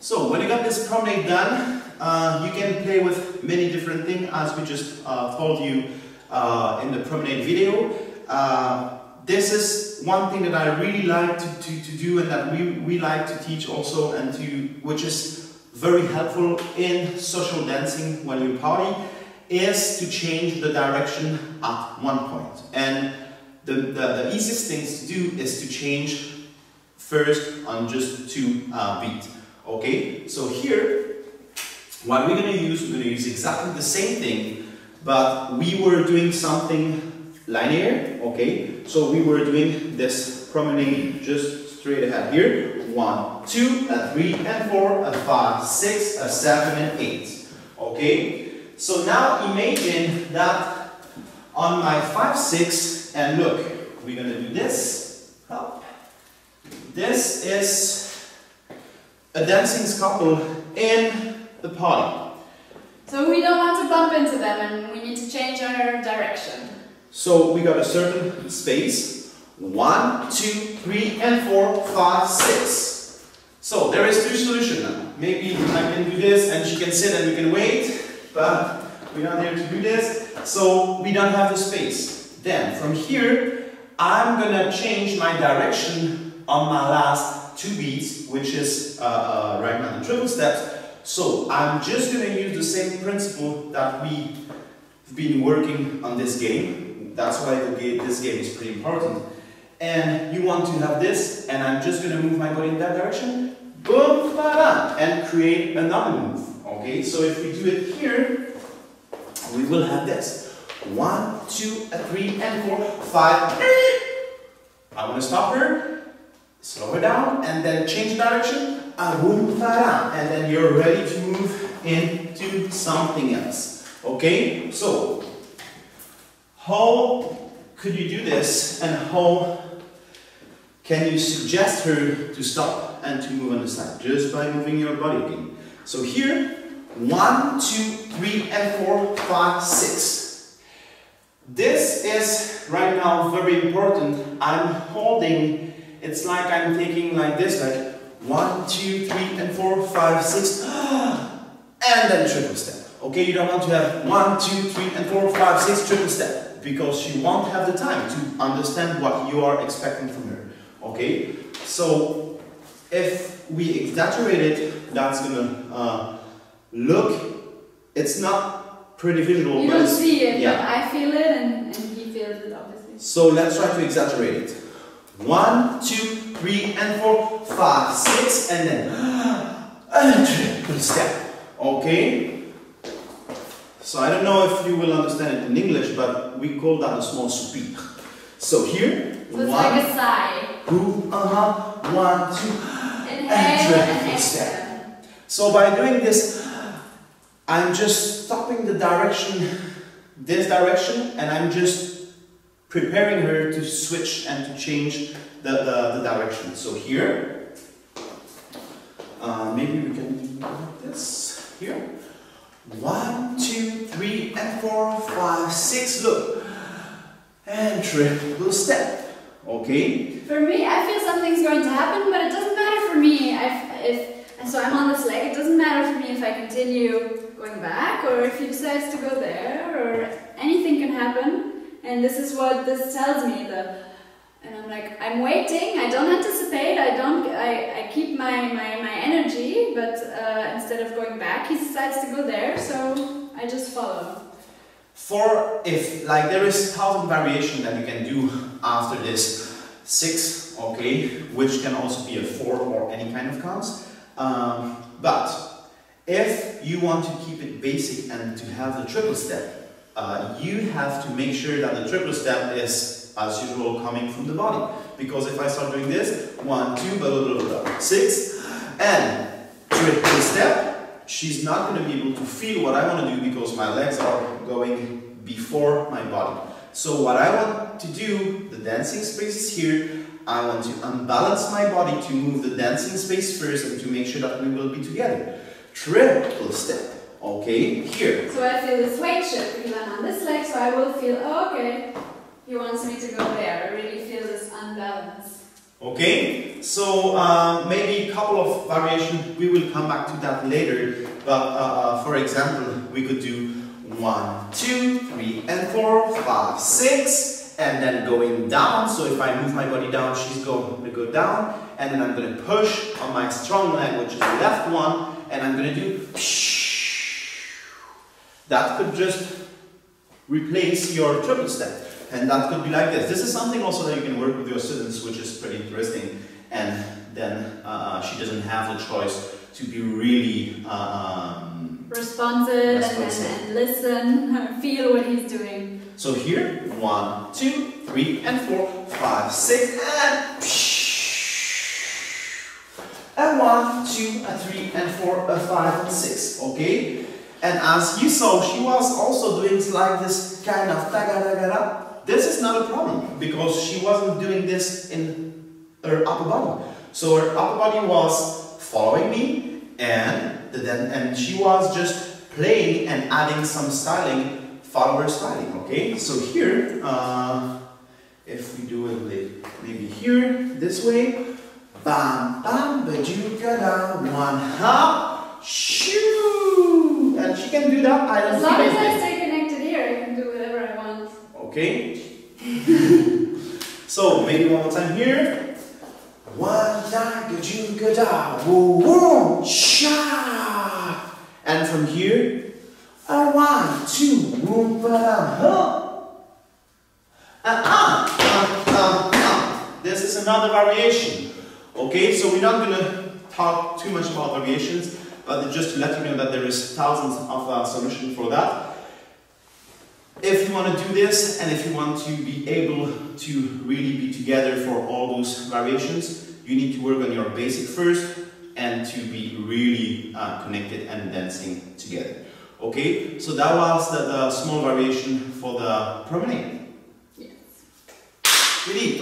So when you got this promenade done, you can play with many different things as we just told you in the promenade video. This is one thing that I really like to do and that we like to teach also, and which is very helpful in social dancing when you party, is to change the direction at one point. And the easiest things to do is to change first on just 2 beats. Okay, so here, what we're going to use exactly the same thing, but we were doing something linear. Okay, so we were doing this promenade just straight ahead here. 1, 2, 3, and 4, 5, 6, 7, and 8. Okay, so now imagine that on my 5, 6, and look, we're going to do this. This is a dancing couple in the party. So we don't want to bump into them and we need to change our direction. So we got a certain space. 1, 2, 3, and 4, 5, 6. So there is 2 solutions now. Maybe I can do this and she can sit and we can wait, but we're not here to do this. So we don't have the space. Then from here, I'm gonna change my direction on my last 2 beats, which is right now the triple steps. So I'm just going to use the same principle that we've been working on this game. That's why this game is pretty important. And you want to have this, and I'm just going to move my body in that direction, boom, ba-da, and create another move. Okay, so if we do it here, we will have this. 1, 2, 3, and 4, 5. I want to stop her. Slow her down and then change direction, and then you're ready to move into something else. Okay, so how could you do this and how can you suggest her to stop and to move on the side? Just by moving your body again. So here, 1, 2, 3, and 4, 5, 6. This is right now very important. I'm holding. It's like I'm taking like this, like 1, 2, 3, and 4, 5, 6, and then triple step. Okay, you don't want to have 1, 2, 3, and 4, 5, 6 triple step because she won't have the time to understand what you are expecting from her. Okay, so if we exaggerate it, that's gonna look. It's not pretty visual. You don't see it, yeah. But I feel it, and he feels it, obviously. So let's try to exaggerate it. 1, 2, 3, and 4, 5, 6, and then a triple step. Okay? So I don't know if you will understand it in English, but we call that a small soupir. So here, so it's like a sigh. 2, 1, 2, inhale and triple step. So by doing this, I'm just stopping the direction, this direction, and I'm just preparing her to switch and to change the direction. So here, maybe we can do like this. Here, 1, 2, 3, and 4, 5, 6. Look, and triple step. Okay. For me, I feel something's going to happen, but it doesn't matter for me. So I'm on this leg. It doesn't matter for me if I continue going back or if he decides to go there, or anything can happen. And this is what this tells me. And I'm like, I'm waiting. I don't anticipate. I keep my energy, but instead of going back, he decides to go there. So I just follow. If like there is 1,000 variation that you can do after this 6, okay, which can also be a 4 or any kind of counts. But if you want to keep it basic and to have the triple step, you have to make sure that the triple step is, as usual, coming from the body. Because if I start doing this, 1, 2, blah, blah, blah, blah, 6, and triple step, she's not going to be able to feel what I want to do because my legs are going before my body. So what I want to do, the dancing space is here. I want to unbalance my body to move the dancing space first and to make sure that we will be together. Triple step. Okay, here. So I feel this weight shift because I'm on this leg, so I will feel, oh, okay, he wants me to go there. I really feel this unbalance. Okay, so maybe a couple of variations, we will come back to that later, but for example, we could do 1, 2, 3 and 4, 5, 6, and then going down. So if I move my body down, she's going to go down, and then I'm going to push on my strong leg, which is the left one, and I'm going to do that could just replace your triple step. And that could be like this. This is something also that you can work with your students, which is pretty interesting. And then she doesn't have the choice to be really responsive. And listen, feel what he's doing. So here, 1, 2, 3 and 4, 5, 6, and 1, 2, 3 and 4, 5 and 6. Okay? And as you saw, she was also doing like this kind of taga-da-ga-da. This is not a problem because she wasn't doing this in her upper body. So her upper body was following me, and she was just playing and adding some styling, follow her styling. Okay, so here, if we do it maybe here, this way, bam, bam, bajuka, one hop, shoo, and she can do that. I don't as long as I stay connected here, I can do whatever I want. Okay. So maybe one more time here. 1, 2, da, woo, woo, sha. And from here, 1, 2, woo, ba, This is another variation. Okay, so we're not gonna talk too much about variations, but just to let you know that there is thousands of solutions for that. If you want to do this, and if you want to be able to really be together for all those variations, you need to work on your basic first and to be really connected and dancing together. Okay, so that was the small variation for the promenade. Yes. Really,